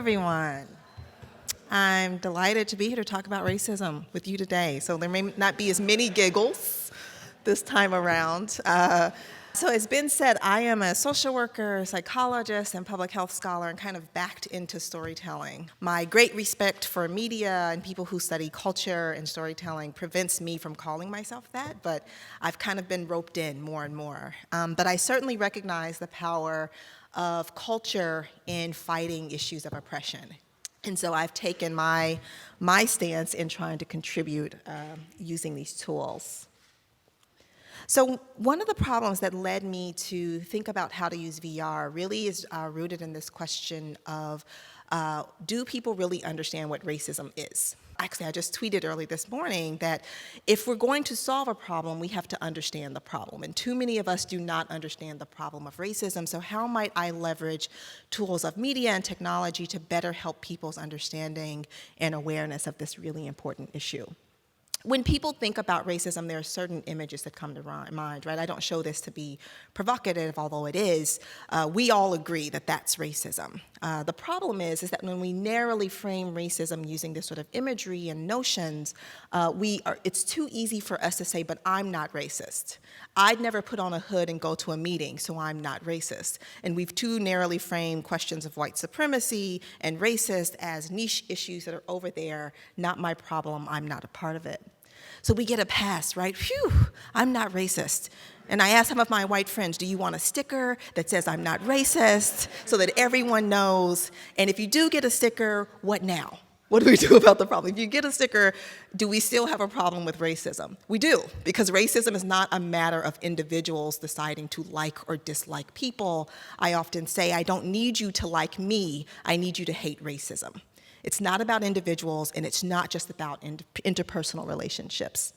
everyone. I'm delighted to be here to talk about racism with you today. So there may not be as many giggles this time around. So it's been said, I am a social worker, psychologist, and public health scholar, and kind of backed into storytelling. My great respect for media and people who study culture and storytelling prevents me from calling myself that, but I've kind of been roped in more and more. But I certainly recognize the power of culture in fighting issues of oppression. And so I've taken my stance in trying to contribute using these tools. So one of the problems that led me to think about how to use VR really is rooted in this question of, do people really understand what racism is? Actually, I just tweeted early this morning that if we're going to solve a problem, we have to understand the problem. And too many of us do not understand the problem of racism, so how might I leverage tools of media and technology to better help people's understanding and awareness of this really important issue? When people think about racism, there are certain images that come to mind, right? I don't show this to be provocative, although it is. We all agree that that's racism. The problem is that when we narrowly frame racism using this sort of imagery and notions, it's too easy for us to say, but I'm not racist. I'd never put on a hood and go to a meeting, so I'm not racist. And we've too narrowly framed questions of white supremacy and racist as niche issues that are over there, not my problem, I'm not a part of it. So we get a pass, right? Phew, I'm not racist. And I asked some of my white friends, do you want a sticker that says I'm not racist so that everyone knows? And if you do get a sticker, what now? What do we do about the problem? If you get a sticker, do we still have a problem with racism? We do, because racism is not a matter of individuals deciding to like or dislike people. I often say, I don't need you to like me, I need you to hate racism. It's not about individuals, and it's not just about interpersonal relationships.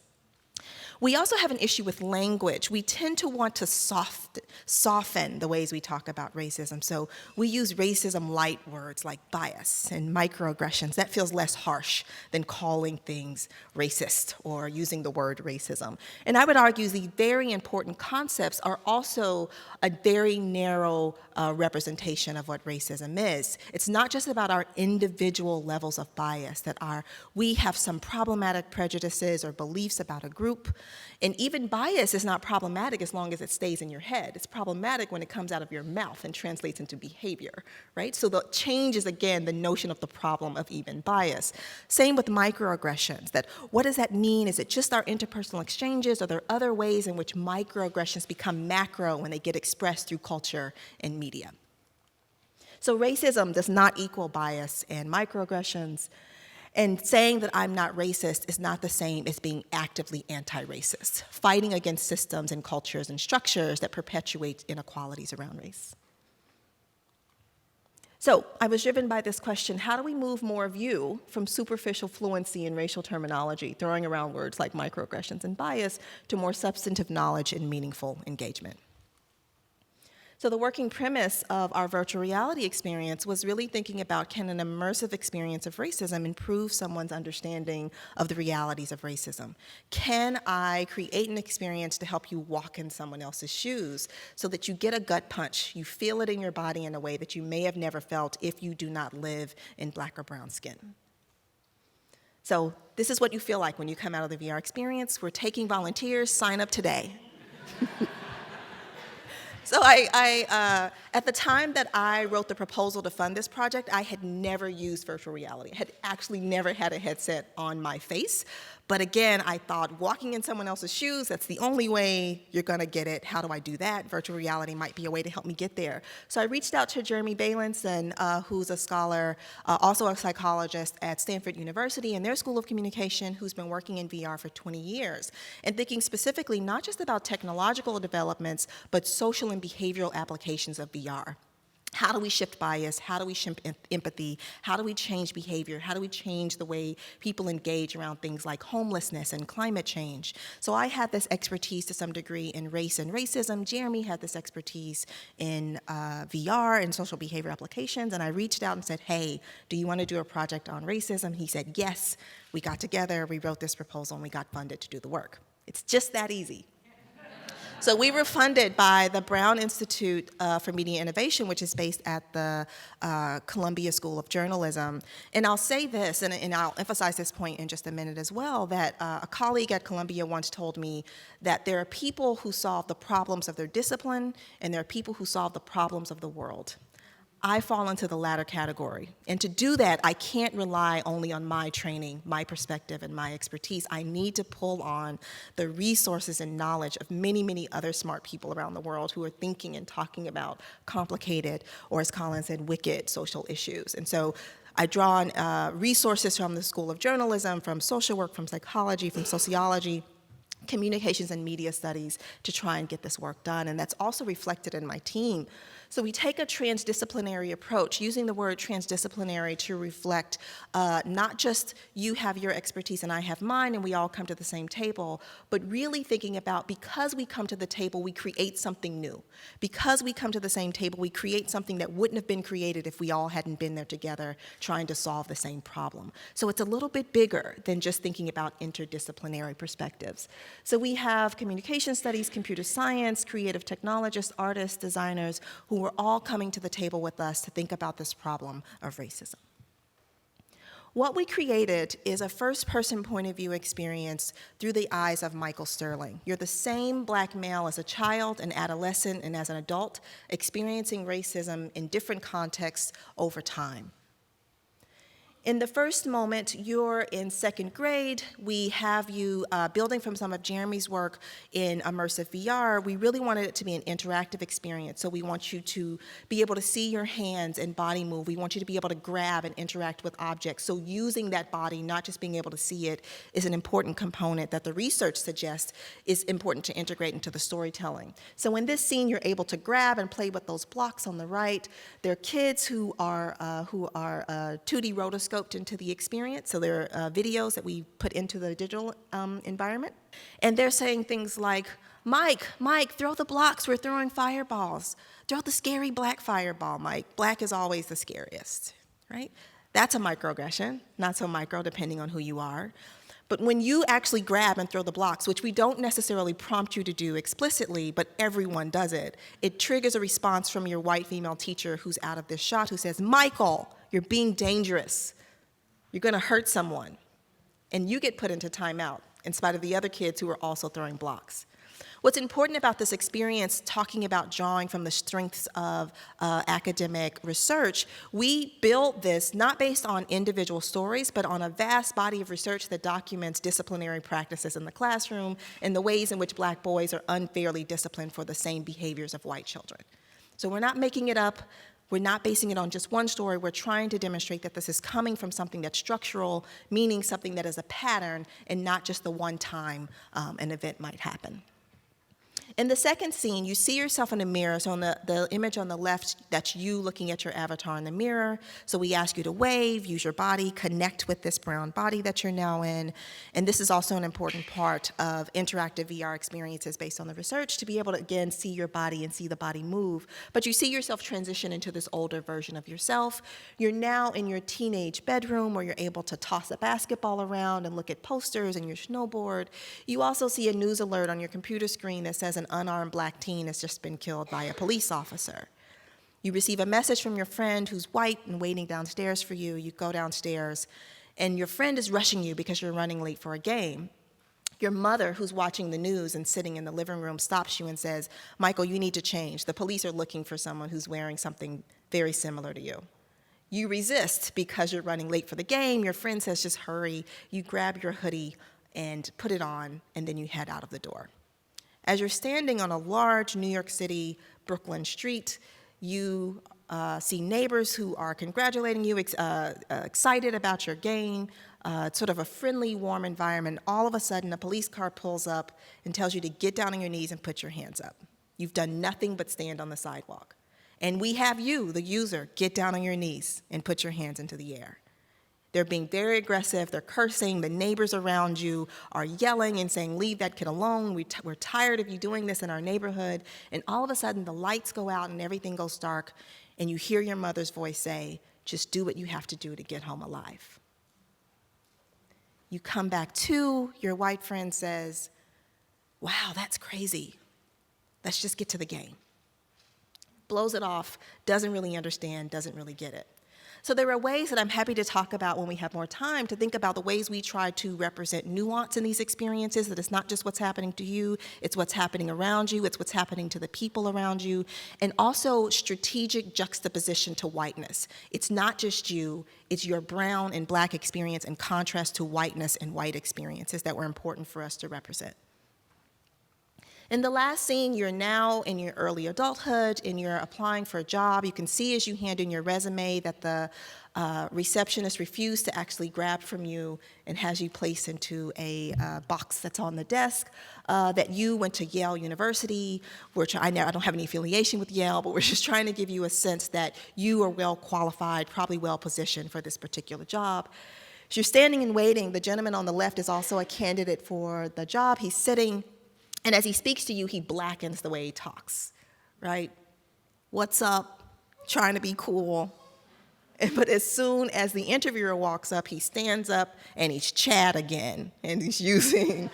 We also have an issue with language. We tend to want to soften the ways we talk about racism. So we use racism light words like bias and microaggressions. That feels less harsh than calling things racist or using the word racism. And I would argue the very important concepts are also a very narrow representation of what racism is. It's not just about our individual levels of bias, that we have some problematic prejudices or beliefs about a group. And even bias is not problematic as long as it stays in your head. It's problematic when it comes out of your mouth and translates into behavior, right? So the change is, again, the notion of the problem of even bias. Same with microaggressions, that what does that mean? Is it just our interpersonal exchanges? Are there other ways in which microaggressions become macro when they get expressed through culture and media? So racism does not equal bias and microaggressions. And saying that I'm not racist is not the same as being actively anti-racist, fighting against systems and cultures and structures that perpetuate inequalities around race. So I was driven by this question, how do we move more of you from superficial fluency in racial terminology, throwing around words like microaggressions and bias, to more substantive knowledge and meaningful engagement? So the working premise of our virtual reality experience was really thinking about, can an immersive experience of racism improve someone's understanding of the realities of racism? Can I create an experience to help you walk in someone else's shoes so that you get a gut punch, you feel it in your body in a way that you may have never felt if you do not live in black or brown skin? So this is what you feel like when you come out of the VR experience. We're taking volunteers, sign up today. So at the time that I wrote the proposal to fund this project, I had never used virtual reality. I had actually never had a headset on my face. But again, I thought walking in someone else's shoes, that's the only way you're gonna get it. How do I do that? Virtual reality might be a way to help me get there. So I reached out to Jeremy Balinson, who's a scholar, also a psychologist at Stanford University in their School of Communication, who's been working in VR for 20 years, and thinking specifically not just about technological developments, but social and behavioral applications of VR. How do we shift bias? How do we shift empathy? How do we change behavior? How do we change the way people engage around things like homelessness and climate change? So I had this expertise to some degree in race and racism. Jeremy had this expertise in VR and social behavior applications. And I reached out and said, hey, do you want to do a project on racism? He said, yes. We got together, we wrote this proposal, and we got funded to do the work. It's just that easy. So we were funded by the Brown Institute for Media Innovation, which is based at the Columbia School of Journalism. And I'll say this, and I'll emphasize this point in just a minute as well, that a colleague at Columbia once told me that there are people who solve the problems of their discipline, and there are people who solve the problems of the world. I fall into the latter category. And to do that, I can't rely only on my training, my perspective, and my expertise. I need to pull on the resources and knowledge of many, many other smart people around the world who are thinking and talking about complicated, or as Colin said, wicked social issues. And so I draw on resources from the School of Journalism, from social work, from psychology, from sociology, communications and media studies to try and get this work done. And that's also reflected in my team. So we take a transdisciplinary approach, using the word transdisciplinary to reflect not just you have your expertise and I have mine and we all come to the same table, but really thinking about, because we come to the table, we create something new. Because we come to the same table, we create something that wouldn't have been created if we all hadn't been there together trying to solve the same problem. So it's a little bit bigger than just thinking about interdisciplinary perspectives. So we have communication studies, computer science, creative technologists, artists, designers, who are all coming to the table with us to think about this problem of racism. What we created is a first-person point of view experience through the eyes of Michael Sterling. You're the same Black male as a child, an adolescent, and as an adult, experiencing racism in different contexts over time. In the first moment, you're in second grade. We have you building from some of Jeremy's work in immersive VR. We really wanted it to be an interactive experience, so we want you to be able to see your hands and body move. We want you to be able to grab and interact with objects. So using that body, not just being able to see it, is an important component that the research suggests is important to integrate into the storytelling. So in this scene, you're able to grab and play with those blocks on the right. There are kids who are 2D rotoscoped into the experience, so there are videos that we put into the digital environment, and they're saying things like, Mike, throw the blocks, we're throwing fireballs. Throw the scary black fireball, Mike. Black is always the scariest, right? That's a microaggression, not so micro, depending on who you are. But when you actually grab and throw the blocks, which we don't necessarily prompt you to do explicitly, but everyone does it, it triggers a response from your white female teacher who's out of this shot, who says, Michael, you're being dangerous. You're going to hurt someone. And you get put into timeout in spite of the other kids who are also throwing blocks. What's important about this experience, talking about drawing from the strengths of academic research, we built this not based on individual stories, but on a vast body of research that documents disciplinary practices in the classroom and the ways in which Black boys are unfairly disciplined for the same behaviors of white children. So we're not making it up. We're not basing it on just one story. We're trying to demonstrate that this is coming from something that's structural, meaning something that is a pattern and not just the one time an event might happen. In the second scene, you see yourself in a mirror. So on the image on the left, that's you looking at your avatar in the mirror. So we ask you to wave, use your body, connect with this brown body that you're now in. And this is also an important part of interactive VR experiences based on the research, to be able to, again, see your body and see the body move. But you see yourself transition into this older version of yourself. You're now in your teenage bedroom where you're able to toss a basketball around and look at posters and your snowboard. You also see a news alert on your computer screen that says an unarmed Black teen has just been killed by a police officer. You receive a message from your friend who's white and waiting downstairs for you. You go downstairs, and your friend is rushing you because you're running late for a game. Your mother, who's watching the news and sitting in the living room, stops you and says, Michael, you need to change. The police are looking for someone who's wearing something very similar to you. You resist because you're running late for the game. Your friend says, just hurry. You grab your hoodie and put it on, and then you head out of the door. As you're standing on a large New York City, Brooklyn street, you see neighbors who are congratulating you, excited about your gain, sort of a friendly, warm environment. All of a sudden, a police car pulls up and tells you to get down on your knees and put your hands up. You've done nothing but stand on the sidewalk. And we have you, the user, get down on your knees and put your hands into the air. They're being very aggressive, they're cursing, the neighbors around you are yelling and saying, leave that kid alone, we're tired of you doing this in our neighborhood. And all of a sudden the lights go out and everything goes dark, and you hear your mother's voice say, just do what you have to do to get home alive. You come back to, your white friend says, wow, that's crazy. Let's just get to the game. Blows it off, doesn't really understand, doesn't really get it. So there are ways that I'm happy to talk about when we have more time to think about the ways we try to represent nuance in these experiences, that it's not just what's happening to you, it's what's happening around you, it's what's happening to the people around you, and also strategic juxtaposition to whiteness. It's not just you, it's your brown and black experience in contrast to whiteness and white experiences that were important for us to represent. In the last scene, you're now in your early adulthood and you're applying for a job. You can see as you hand in your resume that the receptionist refused to actually grab from you and has you placed into a box that's on the desk, that you went to Yale University. I don't have any affiliation with Yale, but we're just trying to give you a sense that you are well qualified, probably well positioned for this particular job. As you're standing and waiting, the gentleman on the left is also a candidate for the job. He's sitting. And as he speaks to you, he blackens the way he talks, right? What's up? Trying to be cool. But as soon as the interviewer walks up, he stands up and he's Chad again. And he's using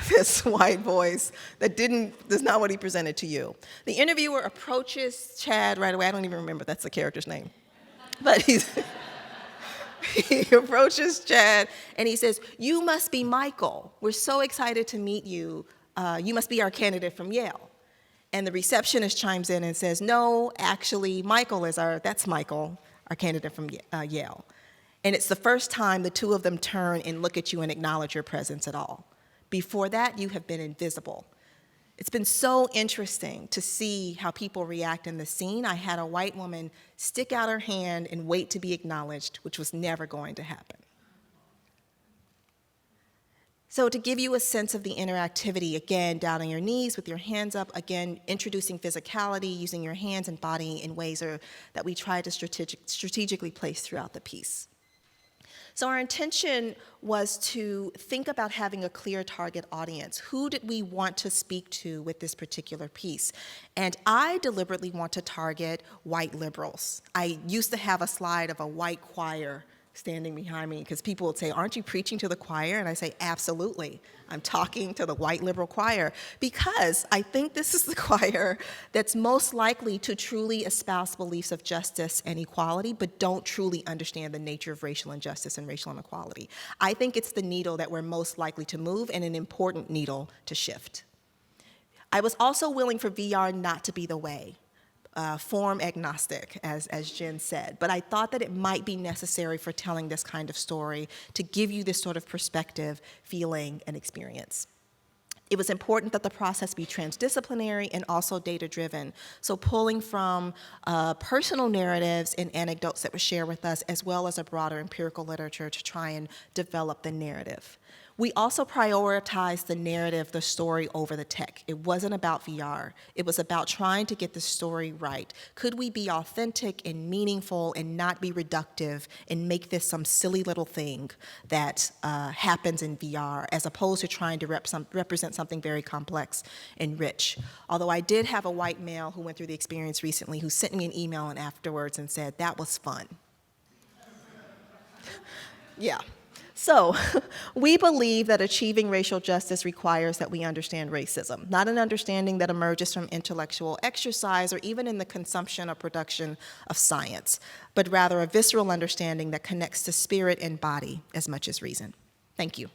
this white voice that's not what he presented to you. The interviewer approaches Chad right away. I don't even remember that's the character's name. But he approaches Chad and he says, "You must be Michael. We're so excited to meet you. You must be our candidate from Yale." And the receptionist chimes in and says, "No, actually, that's Michael, our candidate from Yale." And it's the first time the two of them turn and look at you and acknowledge your presence at all. Before that, you have been invisible. It's been so interesting to see how people react in the scene. I had a white woman stick out her hand and wait to be acknowledged, which was never going to happen. So to give you a sense of the interactivity, again, down on your knees with your hands up, again, introducing physicality, using your hands and body in ways that we try to strategically place throughout the piece. So our intention was to think about having a clear target audience. Who did we want to speak to with this particular piece? And I deliberately want to target white liberals. I used to have a slide of a white choir standing behind me because people would say, "Aren't you preaching to the choir?" And I say, "Absolutely. I'm talking to the white liberal choir," because I think this is the choir that's most likely to truly espouse beliefs of justice and equality, but don't truly understand the nature of racial injustice and racial inequality. I think it's the needle that we're most likely to move and an important needle to shift. I was also willing for VR not to be the way. Form agnostic, as Jen said. But I thought that it might be necessary for telling this kind of story to give you this sort of perspective, feeling, and experience. It was important that the process be transdisciplinary and also data-driven, so pulling from personal narratives and anecdotes that were shared with us, as well as a broader empirical literature to try and develop the narrative. We also prioritized the narrative, the story, over the tech. It wasn't about VR. It was about trying to get the story right. Could we be authentic and meaningful and not be reductive and make this some silly little thing that happens in VR, as opposed to trying to represent something very complex and rich? Although I did have a white male who went through the experience recently who sent me an email and afterwards and said, "That was fun." Yeah. So we believe that achieving racial justice requires that we understand racism, not an understanding that emerges from intellectual exercise or even in the consumption or production of science, but rather a visceral understanding that connects to spirit and body as much as reason. Thank you.